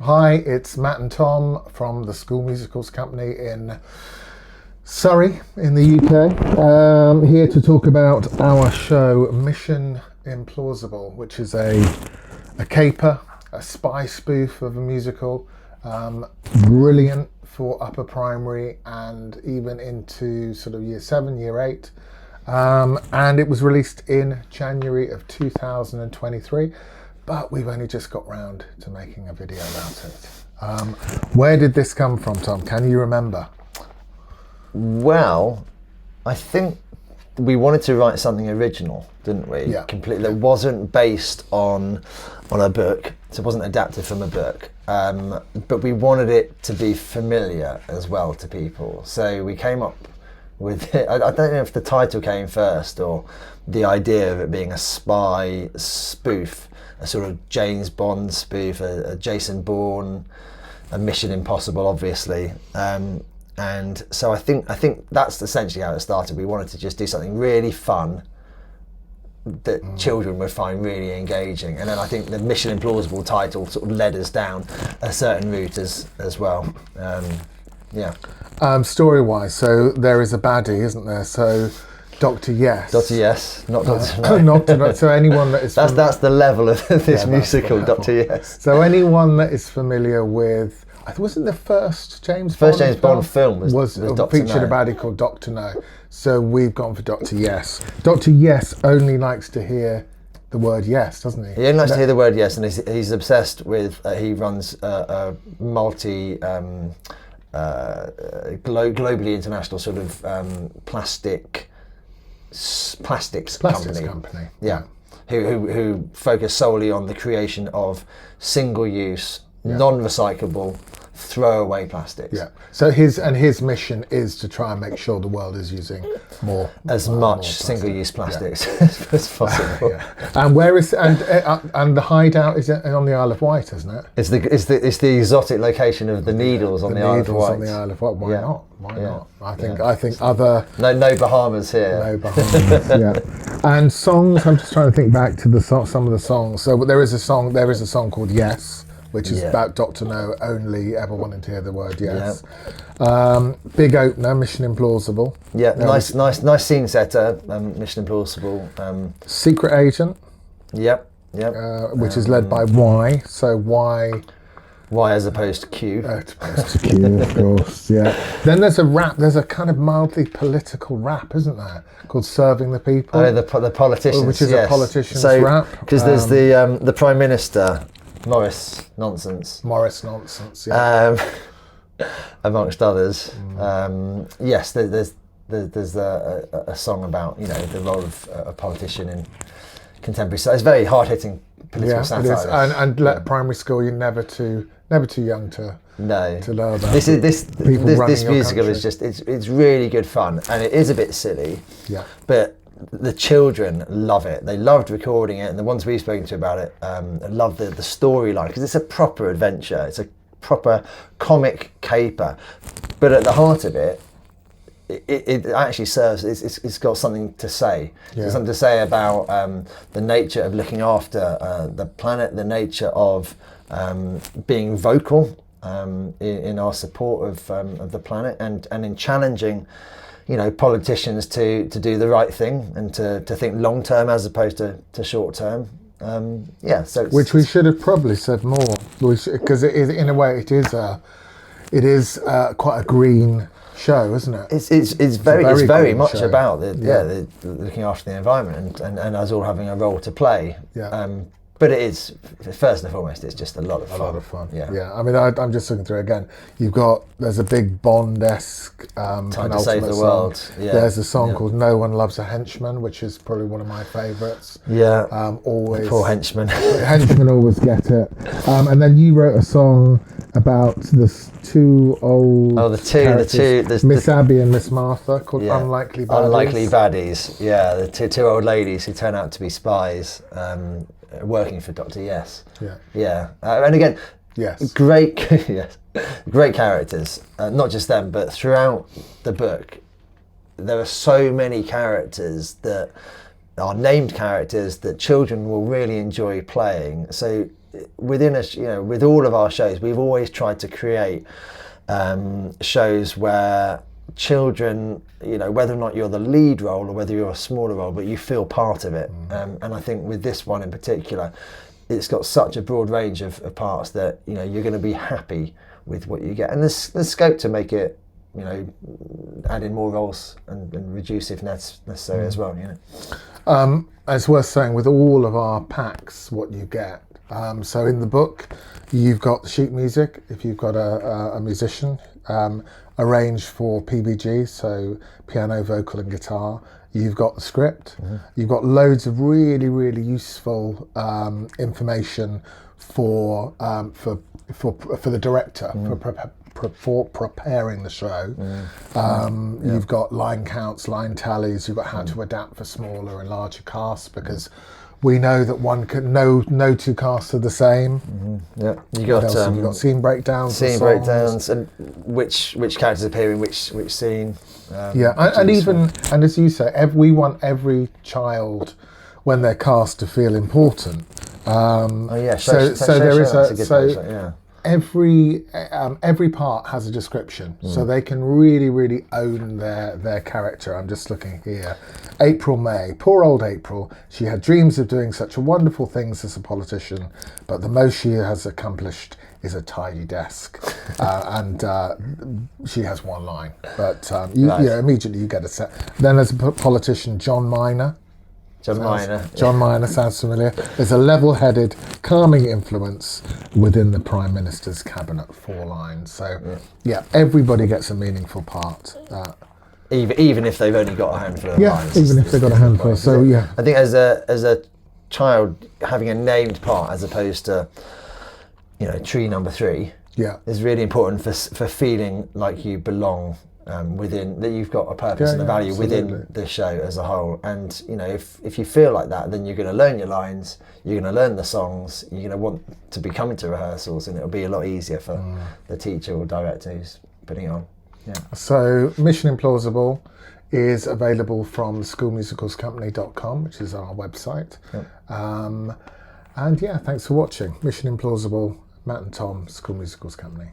Hi, it's Matt and Tom from the School Musicals Company in Surrey in the UK. Here to talk about our show Mission Implausible, which is a caper, a spy spoof of a musical. Brilliant for upper primary and even into sort of year 7, year 8. And it was released in January of 2023. But we've only just got round to making a video about it. Where did this come from, Tom? Can you remember? Well, I think we wanted to write something original, didn't we? Yeah. Completely. That wasn't based on a book, so it wasn't adapted from a book. But we wanted it to be familiar as well to people. So we came up with it. I don't know if the title came first or the idea of it being a spy spoof. A sort of James Bond spoof, a Jason Bourne, a Mission Impossible, obviously, and so I think that's essentially how it started. We wanted to just do something really fun that children would find really engaging, and then I think the Mission Implausible title sort of led us down a certain route as well. Story-wise, so there is a baddie, isn't there? So. Dr. Yes. Dr. Yes, not Dr. No. Not to, so anyone that is that's the level of this musical, Dr. Yes. So anyone that is familiar with, I think wasn't the first James Bond film was featured a baddie called Dr. No. So we've gone for Dr. Yes. Dr. Yes only likes to hear the word yes, doesn't he? He only likes to hear the word yes, and he's obsessed with. He runs a multi. Globally international sort of plastics company. Yeah. Who focus solely on the creation of single-use, non-recyclable, throwaway plastics. Yeah. So his mission is to try and make sure the world is using as much single-use plastics as possible. And where is and the hideout is on the Isle of Wight, isn't it? It's the exotic location of the Needles on the Isle of Wight. On the Isle of Wight. Why not? Why not? I think other no Bahamas here. No Bahamas. Yeah. And songs. I'm just trying to think back to some of the songs. So there is a song called Yes, which is about Dr. No only ever wanting to hear the word yes. Big opener, Mission Implausible. Yeah, nice scene setter, Mission Implausible. Secret Agent. Yep. Which is led by Y. So Y as opposed to Q. As opposed to Q, of course, yeah. Then there's a rap, there's a kind of mildly political rap, isn't there? Called Serving the People. Oh, the politicians, which is a politician's rap. Because there's the Prime Minister, Morris Nonsense, yeah. Amongst others. Yes, there's a song about the role of a politician in contemporary. So it's very hard-hitting political satire. It is. And primary school, you're never too young to learn about. This musical is just it's really good fun, and it is a bit silly. Yeah. But the children love it. They loved recording it, and the ones we've spoken to about it love the storyline, because it's a proper adventure. It's a proper comic caper, but at the heart of it, it actually serves. It's got something to say. Yeah. It's something to say about the nature of looking after the planet, the nature of being vocal in our support of the planet, and in challenging politicians to do the right thing and to think long term as opposed to short term. Which we should have probably said more, because it is, in a way, it is quite a green show, isn't it? It's very much show. About the looking after the environment and us all having a role to play. Yeah. But it is, first and foremost, it's just a lot of fun. Yeah. I mean, I'm just looking through it again. There's a big Bond-esque Time to Save the World. Yeah. There's a song called No One Loves a Henchman, which is probably one of my favourites. Yeah. Always. Poor henchmen. Henchmen always get it. And then you wrote a song about the two old Miss Abby and Miss Martha, called Unlikely Baddies. Unlikely Baddies. Yeah, the two old ladies who turn out to be spies. Working for Dr. Yes. Yeah. And again, great characters. Not just them, but throughout the book, there are so many characters that are named characters that children will really enjoy playing. So within us, with all of our shows, we've always tried to create shows where children, whether or not you're the lead role or whether you're a smaller role, but you feel part of it. And I think with this one in particular, it's got such a broad range of parts that you're going to be happy with what you get, and there's scope to make it, add in more roles and reduce if necessary as well. It's worth saying with all of our packs what you get. So in the book, you've got the sheet music if you've got a musician, arranged for PBG, so piano, vocal and guitar. You've got the script. You've got loads of really, really useful information for the director, for preparing the show. You've got line counts, line tallies. You've got how to adapt for smaller and larger casts, because we know that no two casts are the same. Yeah, you got scene breakdowns, and which characters appear in which scene. And as you say, we want every child when they're cast to feel important. Every part has a description, so they can really, really own their character. I'm just looking here. April May, poor old April. She had dreams of doing such wonderful things as a politician, but the most she has accomplished is a tidy desk, and she has one line. But immediately you get a set. Then as a politician, John Minor sounds familiar. There's a level-headed, calming influence within the Prime Minister's cabinet. 4 lines. So, everybody gets a meaningful part. Even if they've only got a handful of lines. Even if they've got a handful. So, I think as a child, having a named part as opposed to, tree number 3 is really important for feeling like you belong within, that you've got a purpose and a value within the show as a whole. And if you feel like that, then you're going to learn your lines, you're going to learn the songs, you're going to want to be coming to rehearsals, and it'll be a lot easier for the teacher or director who's putting it on. So Mission Implausible is available from schoolmusicalscompany.com, which is our website. And thanks for watching. Mission Implausible, Matt and Tom, School Musicals Company.